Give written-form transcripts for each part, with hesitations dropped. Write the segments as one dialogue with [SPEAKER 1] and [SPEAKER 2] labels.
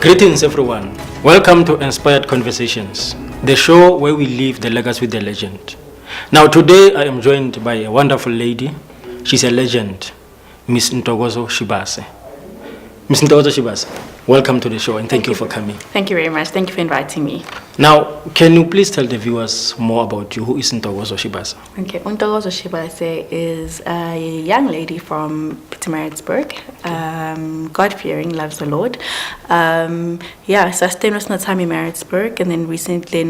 [SPEAKER 1] Greetings everyone. Welcome to Inspired Conversations, the show where we live the legacy with the legend. Now today I am joined by a wonderful lady. She's a legend, Miss Ntokozo Shibase. Miss Ntokozo Shibase, welcome to the show and thank you for coming.
[SPEAKER 2] Thank you very much. Thank you for inviting me.
[SPEAKER 1] Now, can you please tell the viewers more about you? Who is Ntokozo Shibase?
[SPEAKER 2] Okay, Ntokozo Shibase is a young lady from Pietermaritzburg, God-fearing, loves the Lord. So I stayed most of the time in Maritzburg, and then recently,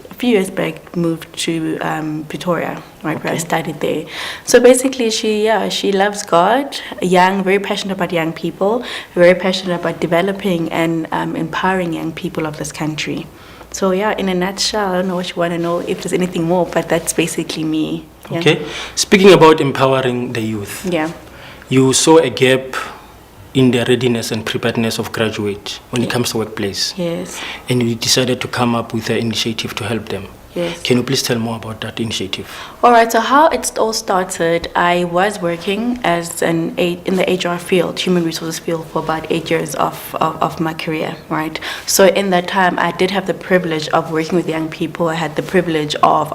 [SPEAKER 2] a few years back, moved to Pretoria, right, where I studied there. So basically, she loves God, young, very passionate about young people, very passionate about developing and empowering young people of this country. So in a nutshell, I don't know what you want to know, if there's anything more, but that's basically me. Yeah.
[SPEAKER 1] Okay. Speaking about empowering the youth.
[SPEAKER 2] Yeah.
[SPEAKER 1] You saw a gap in the readiness and preparedness of graduates when it comes to workplace.
[SPEAKER 2] Yes.
[SPEAKER 1] And you decided to come up with an initiative to help them.
[SPEAKER 2] Yes.
[SPEAKER 1] Can you please tell more about that initiative?
[SPEAKER 2] All right, so how it all started, I was working as in the HR field, human resources field, for about 8 years of my career, right? So in that time, I did have the privilege of working with young people. I had the privilege of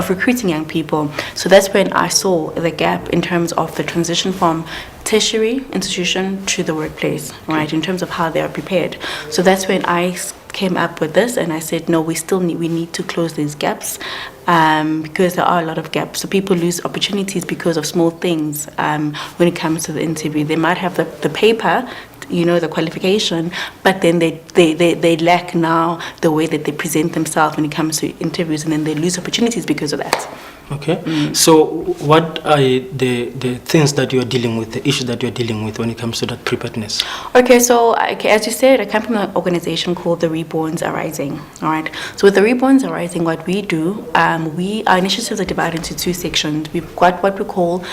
[SPEAKER 2] recruiting young people. So that's when I saw the gap in terms of the transition from tertiary institution to the workplace, right, in terms of how they are prepared. So that's when I came up with this, and I said, no, we need to close these gaps because there are a lot of gaps. So people lose opportunities because of small things when it comes to the interview. They might have the paper, the qualification, but then they lack now the way that they present themselves when it comes to interviews, and then they lose opportunities because of that.
[SPEAKER 1] Okay. So what are the things that you are dealing with, the issues that you are dealing with when it comes to that preparedness?
[SPEAKER 2] Okay, so as you said, I come from an organization called the Reborns Arising. All right. So with the Reborns Arising, what we do, our initiatives are divided into two sections. We've got what we call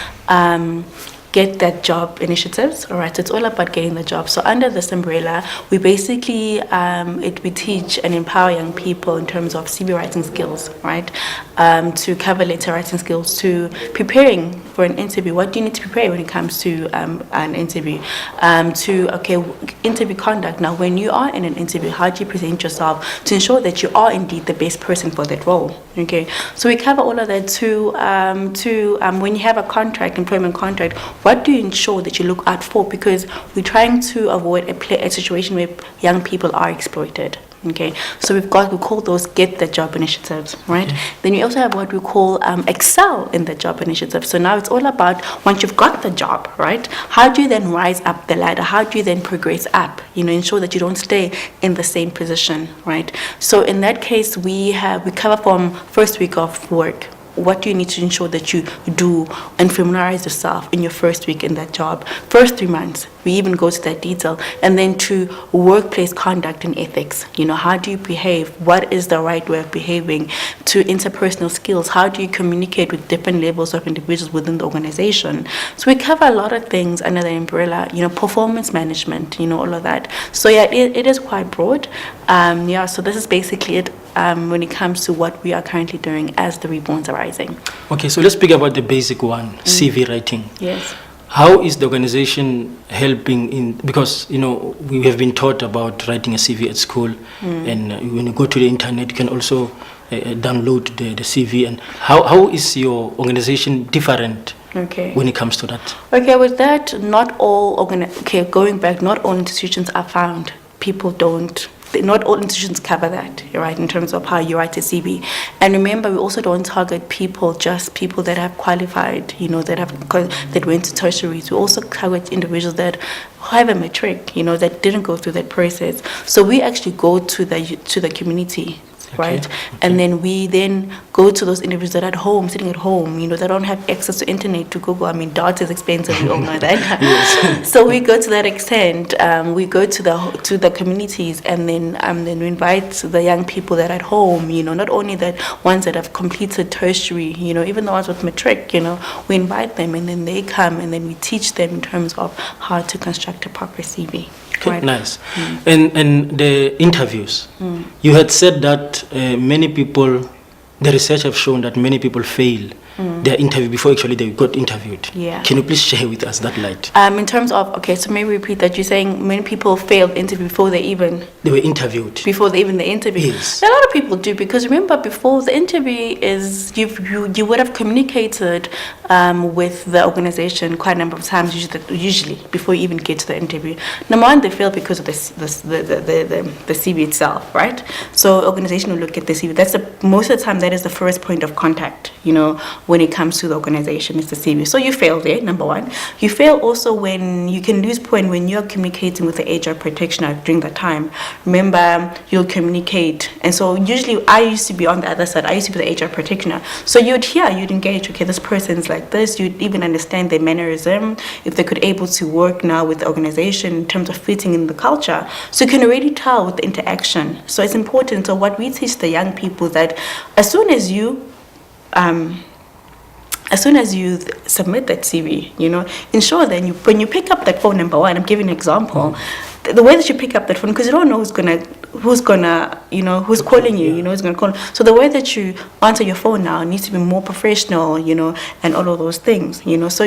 [SPEAKER 2] Get That Job initiatives. All right, so it's all about getting the job. So under this umbrella, we basically we teach and empower young people in terms of CV writing skills, right, to cover letter writing skills, to preparing for an interview. What do you need to prepare when it comes to an interview? Interview conduct. Now, when you are in an interview, how do you present yourself to ensure that you are indeed the best person for that role? Okay, so we cover all of that too. When you have a contract, employment contract, what do you ensure that you look out for? Because we're trying to avoid a situation where young people are exploited. Okay, so we call those Get the Job initiatives, right? Okay. Then we also have what we call Excel in the Job initiative. So now it's all about, once you've got the job, right, how do you then rise up the ladder? How do you then progress up? Ensure that you don't stay in the same position, right? So in that case, we cover from first week of work. What do you need to ensure that you do and familiarize yourself in your first week in that job? First 3 months, we even go to that detail. And then to workplace conduct and ethics. How do you behave? What is the right way of behaving? To interpersonal skills, how do you communicate with different levels of individuals within the organization? So we cover a lot of things under the umbrella, performance management, all of that. So it is quite broad. So this is basically it when it comes to what we are currently doing as the Reborns Arising.
[SPEAKER 1] Okay, so let's speak about the basic one, CV writing.
[SPEAKER 2] Yes.
[SPEAKER 1] How is the organization helping in, because we have been taught about writing a CV at school, and when you go to the internet you can also download the CV, and how is your organization different when it comes to that? Okay,
[SPEAKER 2] with that, not all institutions are found. Not all institutions cover that, right, in terms of how you write a CV. And remember, we also don't target people that have qualified, that went to tertiaries. We also target individuals that have a matric, that didn't go through that process. So we actually go to the community. Right, okay. And then we go to those individuals that are at home, sitting at home, that don't have access to internet, to Google. I mean, data is expensive, we all know that. Yes. So we go to that extent. We go to the communities, and then we invite the young people that are at home. Not only that ones that have completed tertiary, even the ones with matric. We invite them, and then they come, and then we teach them in terms of how to construct a proper CV.
[SPEAKER 1] Okay, right. Nice. And the interviews, you had said that many people the research have shown that many people fail their interview before actually they got interviewed.
[SPEAKER 2] Yeah.
[SPEAKER 1] Can you please share with us that light?
[SPEAKER 2] In terms of, okay, so maybe repeat that. You're saying many people fail interview before they
[SPEAKER 1] were interviewed.
[SPEAKER 2] Before they even the interview.
[SPEAKER 1] Yes.
[SPEAKER 2] A lot of people do, because remember, before the interview is you would have communicated with the organization quite a number of times, usually before you even get to the interview. Number one, they fail because of the CV itself, right? So organization will look at the CV. Most of the time that is the first point of contact, when it comes to the organization, is the CV. So you fail there, number one. You fail also when you can lose point when you're communicating with the HR practitioner during that time. Remember, you'll communicate. And so usually I used to be on the other side. I used to be the HR practitioner. So you'd engage, okay, this person's like this. You'd even understand their mannerism, if they could able to work now with the organization in terms of fitting in the culture. So you can already tell with the interaction. So it's important. So what we teach the young people that as soon as you submit that CV, ensure then when you pick up that phone, number one, I'm giving an example, the way that you pick up that phone, because you don't know who's calling you, who's gonna call. So the way that you answer your phone now needs to be more professional, and all of those things, So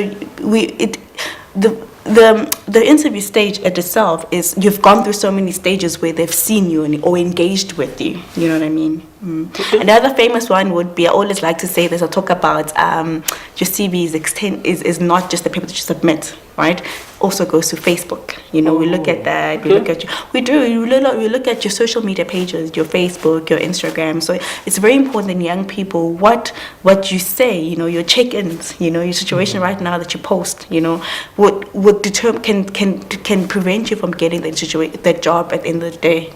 [SPEAKER 2] the interview stage at itself is you've gone through so many stages where they've seen you or engaged with you. You know what I mean? Okay. Another famous one would be, I always like to say this, I'll talk about your CV is not just the paper that you submit, right? Also goes to Facebook. We look at that. Okay. We look at you. We look at your social media pages, your Facebook, your Instagram. So it's very important in young people what you say. Your check-ins. Your situation right now that you post. Would determine can prevent you from getting that job at the end of the day.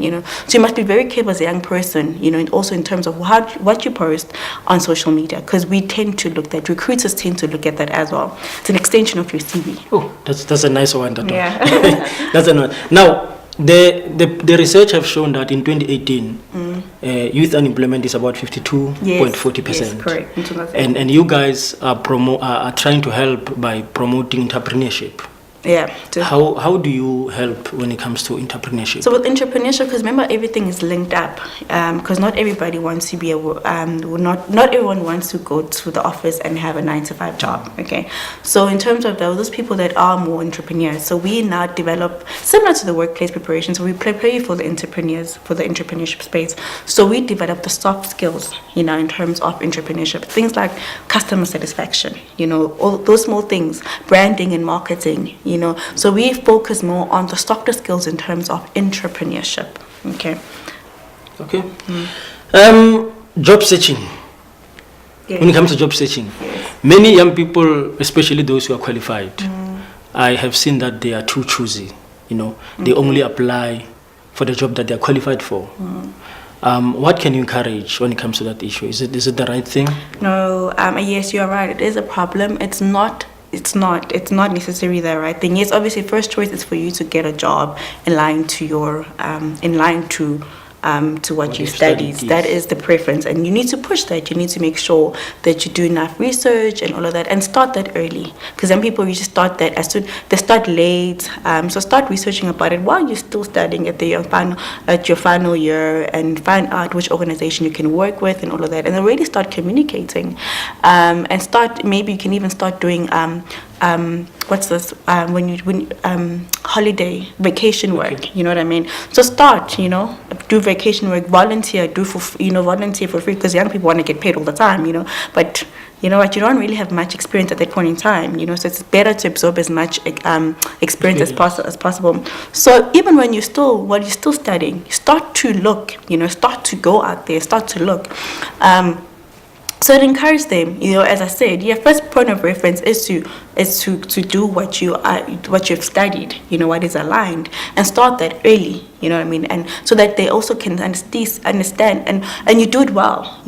[SPEAKER 2] So you must be very careful as a young person. And also in terms of what you post on social media, because recruiters tend to look at that as well. It's an extension of your CV.
[SPEAKER 1] Oh, that's a nice one.
[SPEAKER 2] Yeah.
[SPEAKER 1] That's a nice. Now, the research have shown that in 2018, youth unemployment is about 52.40%.
[SPEAKER 2] Yes, correct.
[SPEAKER 1] And you guys are trying to help by promoting entrepreneurship.
[SPEAKER 2] Yeah.
[SPEAKER 1] How do you help when it comes to entrepreneurship?
[SPEAKER 2] So with entrepreneurship, because remember everything is linked up. Because not everybody wants to be not everyone wants to go to the office and have a 9-to-5 job. Okay. So in terms of those people that are more entrepreneurs, so we now develop similar to the workplace preparation. So we prepare for the entrepreneurs for the entrepreneurship space. So we develop the soft skills, in terms of entrepreneurship, things like customer satisfaction. All those small things, branding and marketing. So we focus more on the softer skills in terms of entrepreneurship. Okay.
[SPEAKER 1] Job searching.
[SPEAKER 2] Yes.
[SPEAKER 1] When it comes to job searching, many young people, especially those who are qualified, I have seen that they are too choosy. They only apply for the job that they are qualified for. What can you encourage when it comes to that issue? Is it the right thing? No.
[SPEAKER 2] Yes, you are right. It is a problem. It's not necessarily the right thing. Yes, obviously, first choice is for you to get a job in line to what you studied. That is the preference, and you need to push that. You need to make sure that you do enough research and all of that, and start that early. Because some people usually start that as soon they start late. So start researching about it while you're still studying at your final year, and find out which organization you can work with and all of that, and already start communicating, and maybe you can even start doing holiday vacation work. You know what I mean? So start, do vacation work, volunteer for free, because young people want to get paid all the time, but you know what, you don't really have much experience at that point in time, so it's better to absorb as much experience as possible. So even while you're still studying, start to look, start to go out there, start to look. So it encourages them, as I said, first point of reference is to do what you've studied, what is aligned, and start that early, you know what I mean, and so that they also can understand and you do it well,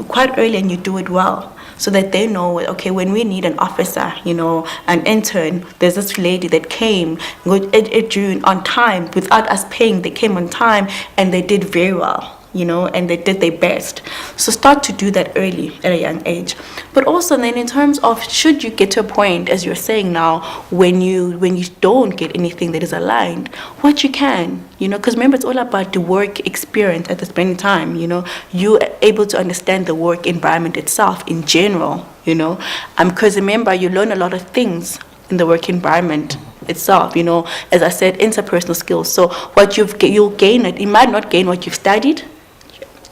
[SPEAKER 2] quite early, and you do it well, so that they know, okay, when we need an officer, an intern, there's this lady that came at June on time without us paying. They came on time and they did very well. and they did their best. So start to do that early at a young age. But also then in terms of, should you get to a point, as you're saying now, when you don't get anything that is aligned, what you can, because remember, it's all about the work experience at the same time. You're able to understand the work environment itself in general, because remember, you learn a lot of things in the work environment itself, as I said, interpersonal skills. So what you'll gain it. You might not gain what you've studied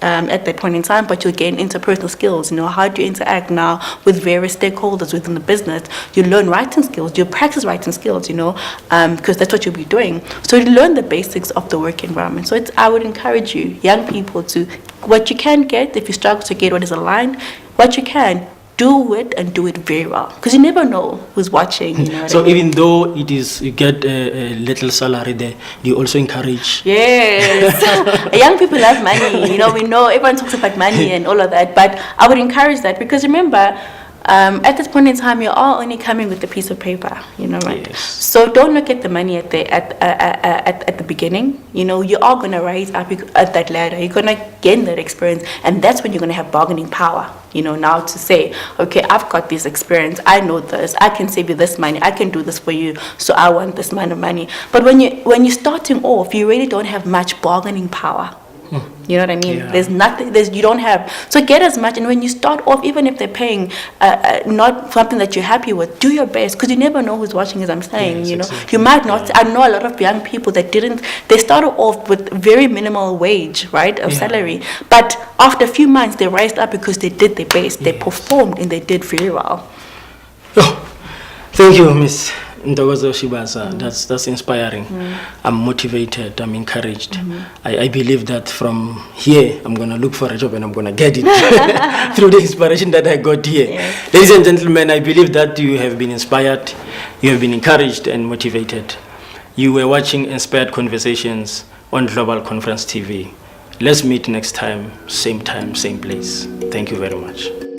[SPEAKER 2] at that point in time, but you'll gain interpersonal skills. How do you interact now with various stakeholders within the business? You learn writing skills. You practice writing skills. Because that's what you'll be doing. So you learn the basics of the work environment. So I would encourage you, young people, to what you can get. If you struggle to get what is aligned, what you can, do it and do it very well, because you never know who's watching.
[SPEAKER 1] So even though you get a little salary there, you also encourage.
[SPEAKER 2] Yes. Young people love money. We know everyone talks about money and all of that, but I would encourage that, because remember, at this point in time, you're all only coming with a piece of paper, right?
[SPEAKER 1] Yes.
[SPEAKER 2] So don't look at the money at the beginning. You are going to rise up at that ladder. You're going to gain that experience, and that's when you're going to have bargaining power. Now to say, okay, I've got this experience. I know this. I can save you this money. I can do this for you. So I want this amount of money. But when you're starting off, you really don't have much bargaining power. You know what I mean?
[SPEAKER 1] Yeah.
[SPEAKER 2] There's nothing. You don't have. So get as much. And when you start off, even if they're paying not something that you're happy with, do your best, because you never know who's watching. As I'm saying,
[SPEAKER 1] Yes, exactly.
[SPEAKER 2] You might not. I know a lot of young people that didn't. They started off with very minimal wage, right, of salary. But after a few months, they rised up because they did their best. They performed and they did very well.
[SPEAKER 1] Oh, thank you, Miss Ntokozo Shibase. That's inspiring. I'm motivated. I'm encouraged. I believe that from here, I'm going to look for a job and I'm going to get it through the inspiration that I got here.
[SPEAKER 2] Yes.
[SPEAKER 1] Ladies and gentlemen, I believe that you have been inspired, you have been encouraged and motivated. You were watching Inspired Conversations on Global Conference TV. Let's meet next time, same place. Thank you very much.